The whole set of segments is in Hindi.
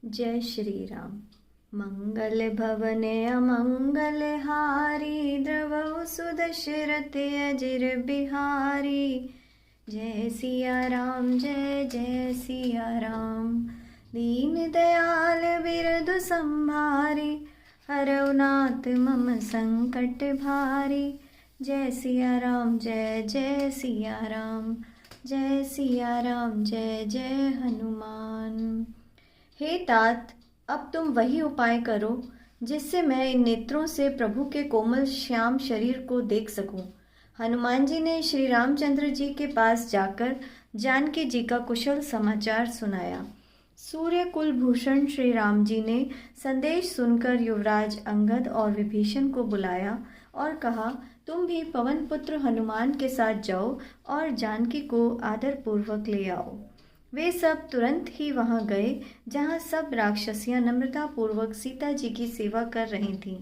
जय श्री राम। मंगल भवने अमंगल हारी, द्रवहु सुदशरथ अजिर बिहारी। जय सिया राम जय जय सिया राम। दीन दयाल बिरधु संभारी, हरौ नाथ मम संकट भारी। जय सिया राम जय जय सिया राम। जय सिया राम जय जय हनुमान। हे तात, अब तुम वही उपाय करो जिससे मैं इन नेत्रों से प्रभु के कोमल श्याम शरीर को देख सकूं। हनुमान जी ने श्री रामचंद्र जी के पास जाकर जानकी जी का कुशल समाचार सुनाया। सूर्य कुल भूषण श्री राम जी ने संदेश सुनकर युवराज अंगद और विभीषण को बुलाया और कहा, तुम भी पवन पुत्र हनुमान के साथ जाओ और जानकी को आदर पूर्वक ले आओ। वे सब तुरंत ही वहां गए जहां सब राक्षसियां नम्रता पूर्वक सीता जी की सेवा कर रही थीं।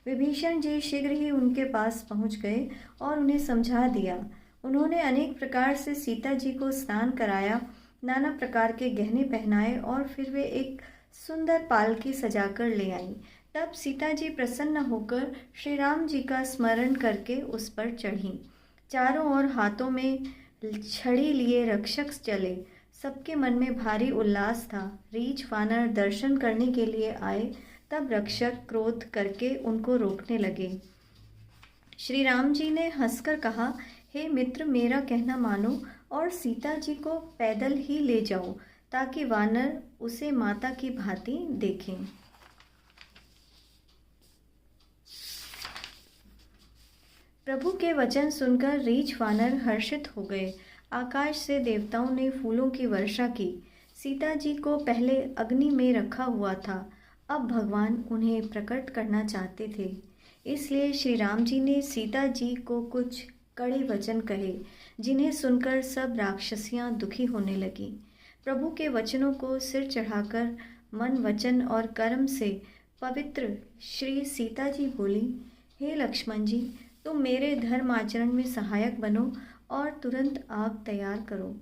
विभीषण जी शीघ्र ही उनके पास पहुंच गए और उन्हें समझा दिया। उन्होंने अनेक प्रकार से सीता जी को स्नान कराया, नाना प्रकार के गहने पहनाए और फिर वे एक सुंदर पालकी सजाकर ले आईं। तब सीता जी प्रसन्न होकर श्री राम जी का स्मरण करके उस पर चढ़ीं। चारों ओर हाथों में छड़ी लिए रक्षक चले। सबके मन में भारी उल्लास था। रीछ वानर दर्शन करने के लिए आए, तब रक्षक क्रोध करके उनको रोकने लगे। श्री राम जी ने हंसकर कहा, हे मित्र, मेरा कहना मानो और सीता जी को पैदल ही ले जाओ ताकि वानर उसे माता की भांति देखें। प्रभु के वचन सुनकर रीछ वानर हर्षित हो गए। आकाश से देवताओं ने फूलों की वर्षा की। सीता जी को पहले अग्नि में रखा हुआ था, अब भगवान उन्हें प्रकट करना चाहते थे। इसलिए श्री राम जी ने सीता जी को कुछ कड़े वचन कहे, जिन्हें सुनकर सब राक्षसियां दुखी होने लगी। प्रभु के वचनों को सिर चढ़ाकर मन वचन और कर्म से पवित्र श्री सीता जी बोली, हे लक्ष्मण जी, तुम मेरे धर्म आचरण में सहायक बनो और तुरंत आग तैयार करो।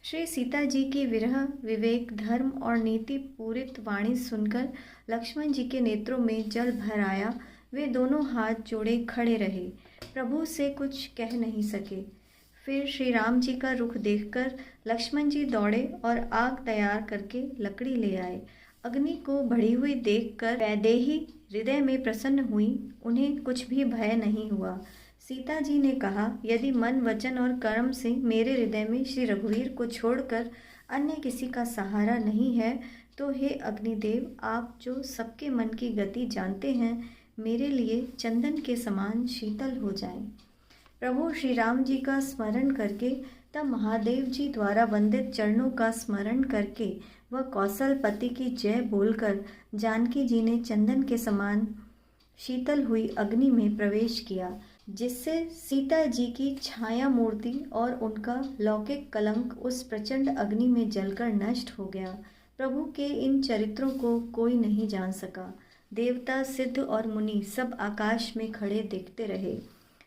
श्री सीता जी की विरह, विवेक, धर्म और नीति पूरित वाणी सुनकर लक्ष्मण जी के नेत्रों में जल भर आया। वे दोनों हाथ जोड़े खड़े रहे, प्रभु से कुछ कह नहीं सके। फिर श्री राम जी का रुख देखकर लक्ष्मण जी दौड़े और आग तैयार करके लकड़ी ले आए। अग्नि को बढ़ी हुई देखकर वैदेही हृदय में प्रसन्न हुई, उन्हें कुछ भी भय नहीं हुआ। सीता जी ने कहा, यदि मन वचन और कर्म से मेरे हृदय में श्री रघुवीर को छोड़कर अन्य किसी का सहारा नहीं है, तो हे अग्निदेव, आप जो सबके मन की गति जानते हैं, मेरे लिए चंदन के समान शीतल हो जाएं। प्रभु श्री राम जी का स्मरण करके, तब महादेव जी द्वारा वंदित चरणों का स्मरण करके वह कौशलपति की जय बोलकर जानकी जी ने चंदन के समान शीतल हुई अग्नि में प्रवेश किया, जिससे सीता जी की छाया मूर्ति और उनका लौकिक कलंक उस प्रचंड अग्नि में जलकर नष्ट हो गया। प्रभु के इन चरित्रों को कोई नहीं जान सका। देवता, सिद्ध और मुनि सब आकाश में खड़े देखते रहे।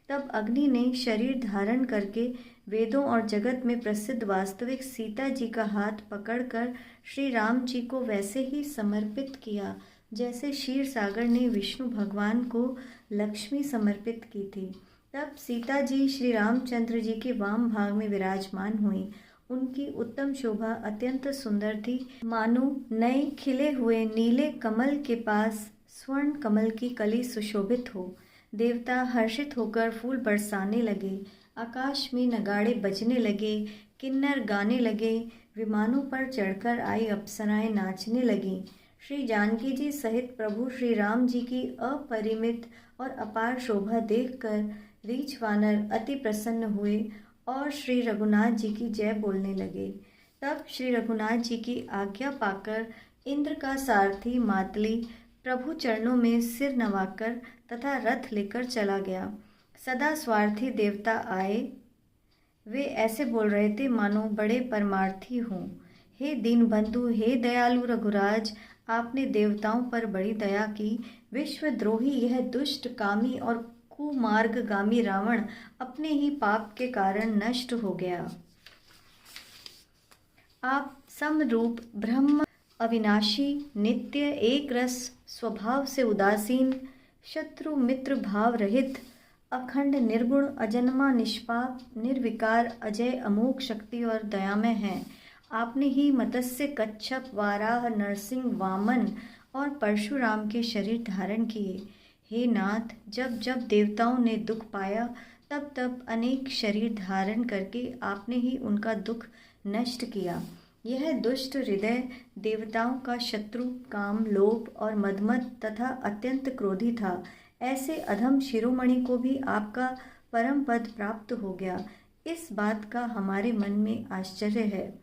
तब अग्नि ने शरीर धारण करके वेदों और जगत में प्रसिद्ध वास्तविक सीता जी का हाथ पकड़कर श्री राम जी को वैसे ही समर्पित किया जैसे क्षीर सागर ने विष्णु भगवान को लक्ष्मी समर्पित की थी। तब सीता जी श्री रामचंद्र जी के वाम भाग में विराजमान हुई। उनकी उत्तम शोभा अत्यंत सुंदर थी, मानो नए खिले हुए नीले कमल के पास स्वर्ण कमल की कली सुशोभित हो। देवता हर्षित होकर फूल बरसाने लगे, आकाश में नगाड़े बजने लगे, किन्नर गाने लगे, विमानों पर चढ़कर आई अप्सराएं नाचने लगीं। श्री जानकी जी सहित प्रभु श्री राम जी की अपरिमित और अपार शोभा देखकर रीछ वानर अति प्रसन्न हुए और श्री रघुनाथ जी की जय बोलने लगे। तब श्री रघुनाथ जी की आज्ञा पाकर इंद्र का सारथी मातली प्रभु चरणों में सिर नवाकर तथा रथ लेकर चला गया। सदा स्वार्थी देवता आए। वे ऐसे बोल रहे थे मानो बड़े परमार्थी हों। हे दीनबंधु, हे दयालु रघुराज, आपने देवताओं पर बड़ी दया की। विश्वद्रोही यह दुष्ट, कामी और कुमार्गगामी रावण अपने ही पाप के कारण नष्ट हो गया। आप समरूप ब्रह्म अविनाशी, नित्य, एक रस स्वभाव से उदासीन, शत्रु मित्र भाव रहित, अखंड, निर्गुण, अजन्मा, निष्पाप, निर्विकार, अजय, अमोघ शक्ति और दयामय हैं। आपने ही मत्स्य, कच्छप, वाराह, नरसिंह, वामन और परशुराम के शरीर धारण किए। हे नाथ, जब जब देवताओं ने दुख पाया तब तब अनेक शरीर धारण करके आपने ही उनका दुख नष्ट किया। यह दुष्ट हृदय देवताओं का शत्रु, काम, लोभ और मदमद तथा अत्यंत क्रोधी था। ऐसे अधम शिरोमणि को भी आपका परम पद प्राप्त हो गया। इस बात का हमारे मन में आश्चर्य है।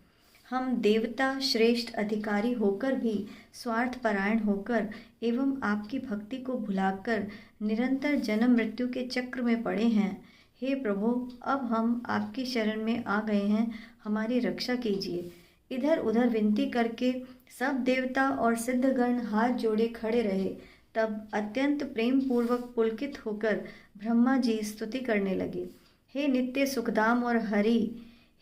हम देवता श्रेष्ठ अधिकारी होकर भी स्वार्थ परायण होकर एवं आपकी भक्ति को भुलाकर निरंतर जन्म मृत्यु के चक्र में पड़े हैं। हे प्रभु, अब हम आपकी शरण में आ गए हैं, हमारी रक्षा कीजिए। इधर उधर विनती करके सब देवता और सिद्धगण हाथ जोड़े खड़े रहे। तब अत्यंत प्रेम पूर्वक पुलकित होकर ब्रह्मा जी स्तुति करने लगे। हे नित्य सुखधाम और हरि,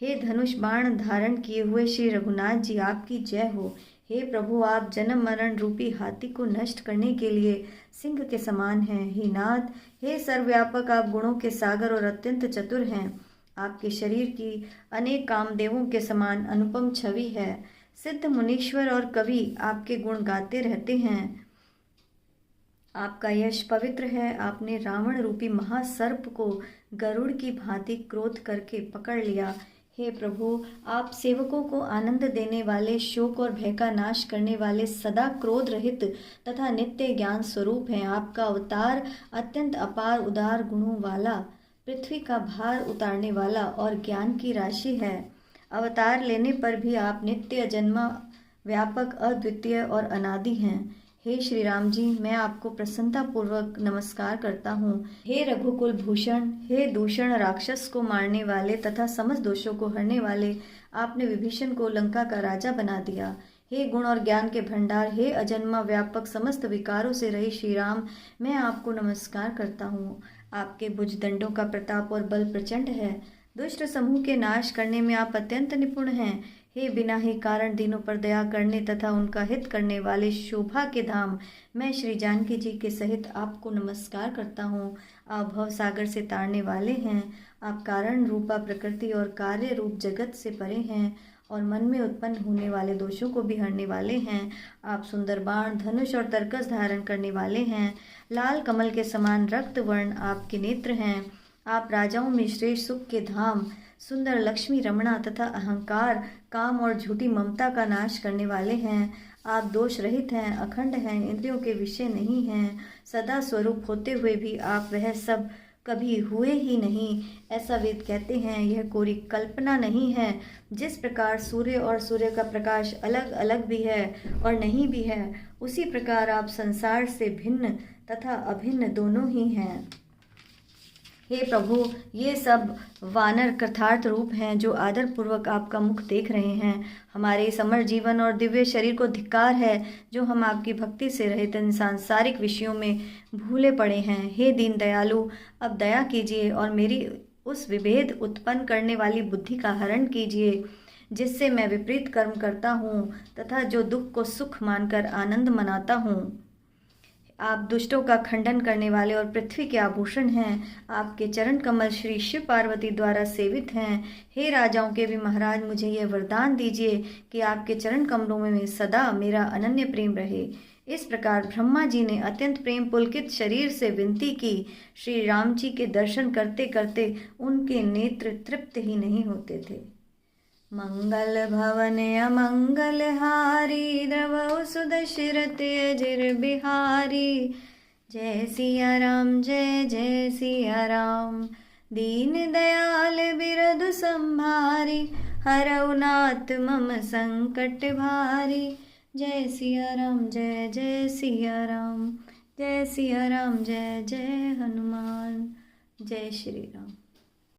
हे धनुष बाण धारण किए हुए श्री रघुनाथ जी, आपकी जय हो। हे प्रभु, आप जन्म मरण रूपी हाथी को नष्ट करने के लिए सिंह के समान हैं। हे नाथ, हे सर्वव्यापक, आप गुणों के सागर और अत्यंत चतुर हैं। आपके शरीर की अनेक कामदेवों के समान अनुपम छवि है। सिद्ध मुनीश्वर और कवि आपके गुण गाते रहते हैं। आपका यश पवित्र है। आपने रावण रूपी महासर्प को गरुड़ की भांति क्रोध करके पकड़ लिया। हे प्रभु, आप सेवकों को आनंद देने वाले, शोक और भय का नाश करने वाले, सदा क्रोध रहित तथा नित्य ज्ञान स्वरूप हैं। आपका अवतार अत्यंत अपार उदार गुणों वाला, पृथ्वी का भार उतारने वाला और ज्ञान की राशि है। अवतार लेने पर भी आप नित्य, जन्मा, व्यापक, अद्वितीय और अनादि हैं। हे श्री राम जी, मैं आपको प्रसन्नतापूर्वक नमस्कार करता हूँ। हे रघुकुल भूषण, हे दूषण राक्षस को मारने वाले तथा समस्त दोषों को हरने वाले, आपने विभीषण को लंका का राजा बना दिया। हे गुण और ज्ञान के भंडार, हे अजन्मा, व्यापक, समस्त विकारों से रही श्री राम, मैं आपको नमस्कार करता हूँ। आपके भुजदंडों का प्रताप और बल प्रचंड है। दुष्ट समूह के नाश करने में आप अत्यंत निपुण हैं। हे बिना ही कारण दीनों पर दया करने तथा उनका हित करने वाले शोभा के धाम, मैं श्री जानकी जी के सहित आपको नमस्कार करता हूँ। आप भव सागर से तारने वाले हैं। आप कारण रूपा प्रकृति और कार्य रूप जगत से परे हैं और मन में उत्पन्न होने वाले दोषों को भी हरने वाले हैं। आप सुंदर बाण, धनुष और तरकस धारण करने वाले हैं। लाल कमल के समान रक्त वर्ण आपके नेत्र हैं। आप राजाओं में श्रेष्ठ सुख के धाम, सुंदर लक्ष्मी रमणा तथा अहंकार, काम और झूठी ममता का नाश करने वाले हैं। आप दोष रहित हैं, अखंड हैं, इंद्रियों के विषय नहीं हैं। सदा स्वरूप होते हुए भी आप वह सब कभी हुए ही नहीं, ऐसा वेद कहते हैं। यह कोरी कल्पना नहीं है। जिस प्रकार सूर्य और सूर्य का प्रकाश अलग अलग भी है और नहीं भी है, उसी प्रकार आप संसार से भिन्न तथा अभिन्न दोनों ही हैं। हे प्रभु, ये सब वानर कृतार्थ रूप हैं जो आदरपूर्वक आपका मुख देख रहे हैं। हमारे समर जीवन और दिव्य शरीर को धिक्कार है जो हम आपकी भक्ति से रहित इन सांसारिक विषयों में भूले पड़े हैं। हे दीन दयालु, अब दया कीजिए और मेरी उस विभेद उत्पन्न करने वाली बुद्धि का हरण कीजिए जिससे मैं विपरीत कर्म करता हूँ तथा जो दुख को सुख मानकर आनंद मनाता हूँ। आप दुष्टों का खंडन करने वाले और पृथ्वी के आभूषण हैं। आपके चरण कमल श्री शिव पार्वती द्वारा सेवित हैं। हे राजाओं के भी महाराज, मुझे यह वरदान दीजिए कि आपके चरण कमलों में सदा मेरा अनन्य प्रेम रहे। इस प्रकार ब्रह्मा जी ने अत्यंत प्रेम पुलकित शरीर से विनती की। श्री राम जी के दर्शन करते करते उनके नेत्र तृप्त ही नहीं होते थे। मंगल भवन अमंगल हारी, द्रवहु सुदशरथ अजिर बिहारी। जय सिया राम, जय जय सिया राम। दीन दयाल बिरधु संभारी, हरऊ नाथ मम संकट भारी। जय सिया राम, जय जय सिया राम। जय सिया राम, जय जय हनुमान। जय श्री राम।